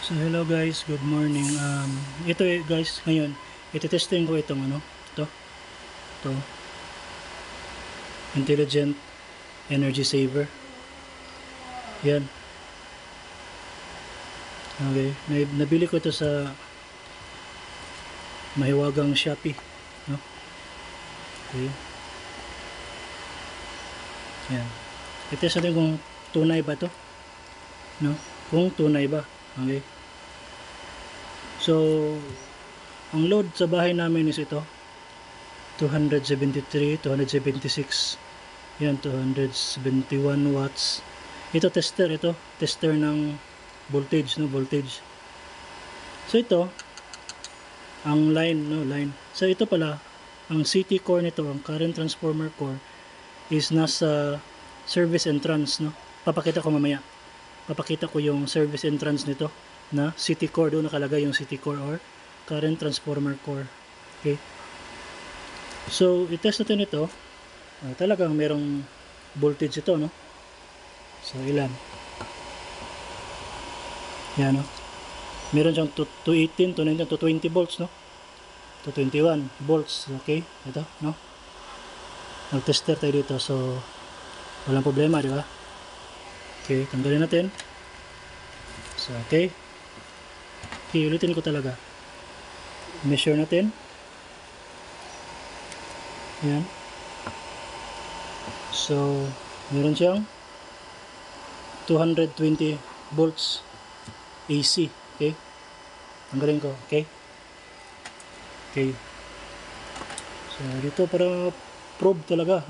So hello guys, good morning. Ito guys, ngayon iti-testing ko itong ito Intelligent Energy Saver. Yan. Okay, nabili ko ito sa mahiwagang Shopee, no? Okay. Yan. I-test natin kung tunay ba to, no? Kung tunay ba. Okay. So, ang load sa bahay namin is ito. 273, 276. Yan, 271 watts. Ito tester ng voltage, no, voltage. So ito ang line. So ito pala ang CT core nito, ang current transformer core is nasa service entrance, no. Papakita ko mamaya. Papakita ko yung service entrance nito na CT core, doon nakalagay yung CT core or current transformer core. Okay. So, i-test natin ito. Talagang merong voltage ito, no? So, ilan? Yan, no? Meron siyang 218, 219, 220 volts, no? 221 volts. Okay? Ito, no? Nag-tester tayo dito. So, walang problema, di ba? Okay, tanggalin natin. So, okay. Okay, ulitin ko talaga. Measure natin. Yan. So, meron siyang 220 volts AC. Okay. Tanggalin ko. Okay. Okay. So, dito para probe talaga.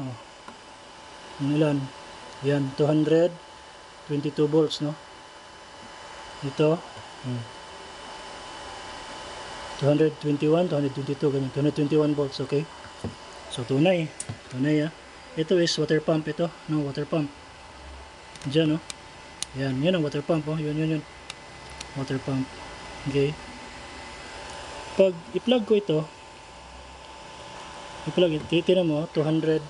Ilan? Yan, 222 volts, no? Ito. 221, 222, ganyan. 221 volts, okay? So, tunay. Tunay, Ito is water pump ito, no? Water pump. Diyan, no? Yan, yan ang water pump, oh. Yun. Water pump. Okay? Pag i-plug ko ito, titignan mo, 257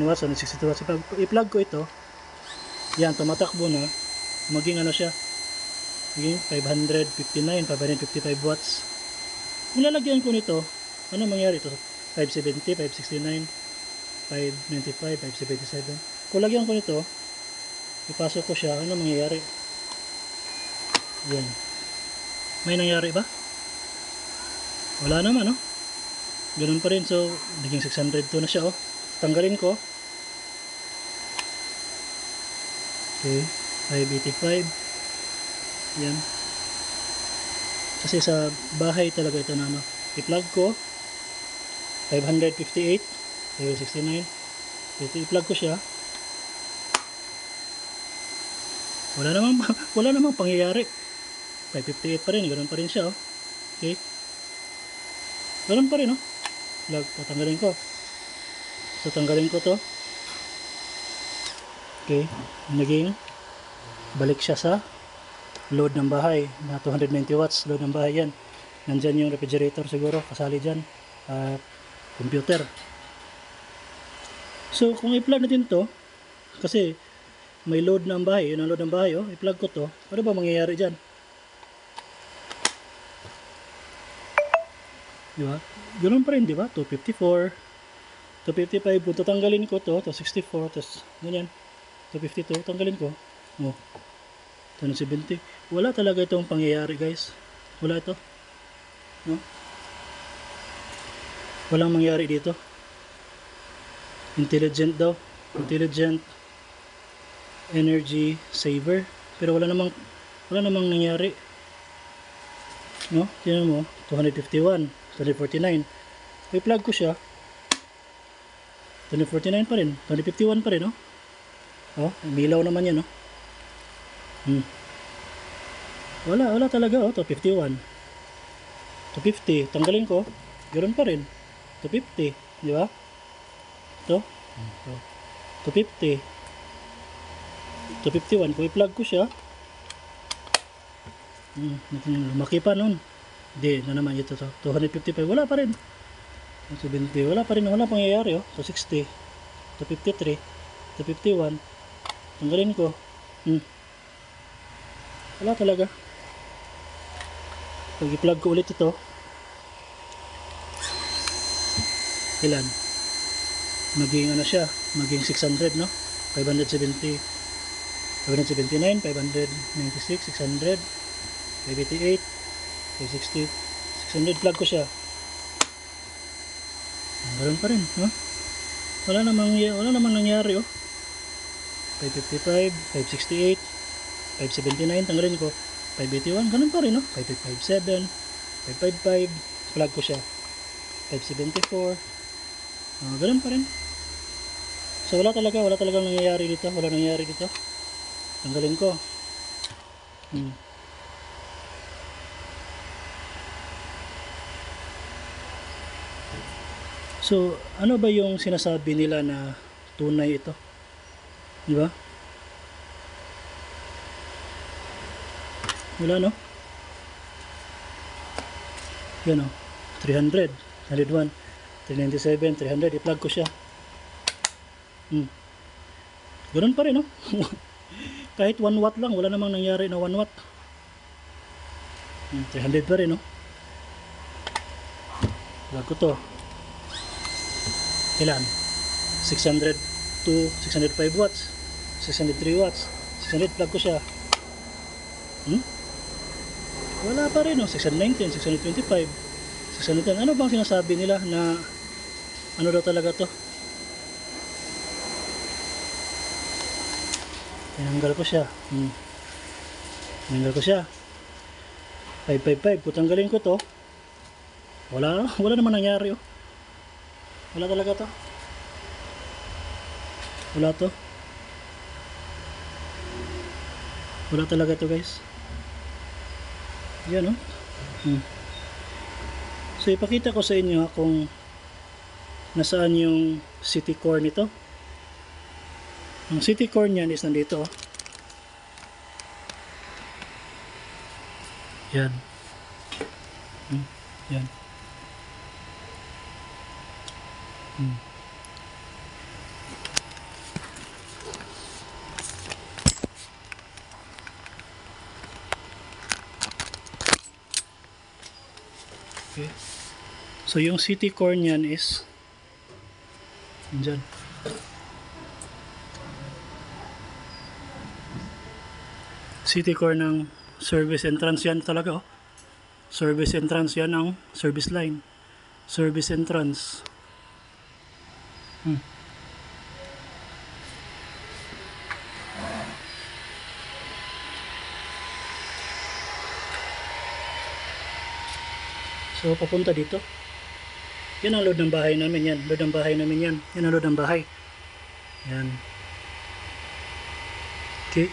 watts, 162 watts. Pag i-plug ko ito, yan, tumatakbo na, maging ano siya, maging 559, 555 watts. Kung lalagyan ko nito, ano mangyari ito? 570, 569, 595, 577. Kung lagyan ko nito, ipasok ko siya, ano mangyayari? Yan. May nangyari ba? Wala naman, no? Ganun pa rin. So, naging 602 na siya, oh. Tanggalin ko. Okay. 585. Yan. Kasi sa bahay talaga ito na, no? I-plug ko. 558. 569. Ito, i-plug ko siya. Wala namang pangyayari. 558 pa rin. Ganun pa rin siya, oh. Okay. Ganun pa rin, oh. Plug. Tatanggalin ko. So, tanggalin ko to. Okay. Naging balik siya sa load ng bahay na 290 watts load ng bahay. Yan. Nandyan yung refrigerator siguro. Kasali dyan. Computer. So, kung i-plug natin to, kasi may load ng bahay. Yun ang load ng bahay. Oh. I-plug ko to. Ano ba mangyayari dyan? Diba? Ganoon pa rin, diba? 254, 255. Kung tatanggalin ko to 64, tapos ganyan. 252, tanggalin ko. Oh, 270. Wala talaga itong pangyayari, guys. Wala ito. No? Walang mangyari dito. Intelligent daw. Intelligent Energy Saver. Pero wala namang nangyari. No? Tingnan mo, 251. 249. I-plug ko siya. 249 pa rin. 251 pa rin, no? Oh, umilaw naman yan, no? Wala talaga, oh. 251. 250. Tanggalin ko. Ganoon pa rin. 250. Di ba? Ito. 250. 251. Kung i-plug ko siya, lumaki pa nun. Hindi na naman ito. 255. Wala pa rin. 270. Wala pa rin. Wala pangyayari, oh. 260. 253. 251. Tanggalin ko. Wala talaga. Pag i-plug ko ulit ito, ilan? Maging ano siya, maging 600, no? 570, 579, 596, 600, 588, 560, 600. Plug ko siya. Ganoon pa rin, no? Wala namang nangyari, oh. 555, 568, 579, tanggalin ko. 581, ganun pa rin, no? 5557, 555, plug ko siya. 574, ganun pa rin. So wala talagang nangyayari dito. Wala nangyayari dito. Tanggalin ko. So ano ba yung sinasabi nila na tunay ito? Di ba? Wala, no? Yan, oh. 300, 101, 397, 300. I-plug ko siya. Ganun pa rin, no? Kahit 1 watt lang, wala namang nangyari na 1 watt. 300 pa rin, no? Plug ko to. Ilan? 600 to 605 watts, 603 watts, 600. Plug ko siya. Wala pa rin, no? 619, 625, 610. Ano bang sinasabi nila na ano daw talaga to? Tinanggal ko siya. Tinanggal ko siya. 555. Kung tanggalin ko to, wala naman nangyari, oh. Wala talaga to. Wala to. Wala talaga to, guys. Yan, oh. So ipakita ko sa inyo kung nasaan yung city core nito. Ang city core niyan is nandito, oh. Yan. Yan. Okay. So yung city core niyan is dyan. City core ng service entrance yan talaga, oh. Service entrance yan ang service line. Service entrance. So papunta dito. Yan ang load ng bahay namin, yan. Load ng bahay namin yan. Yan ang load ng bahay. Yan. Okay.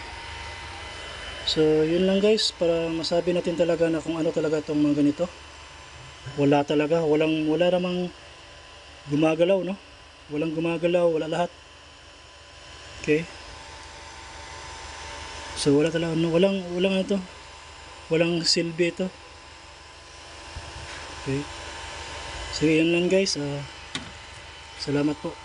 So yun lang, guys, para masabi natin talaga na kung ano talaga itong mga ganito. Wala talaga, wala namang gumagalaw, no? Walang gumagalaw, wala lahat. Okay. So wala talaga, no? Walang ito. Walang silbi ito. Okay. So yun lang, guys. Salamat po.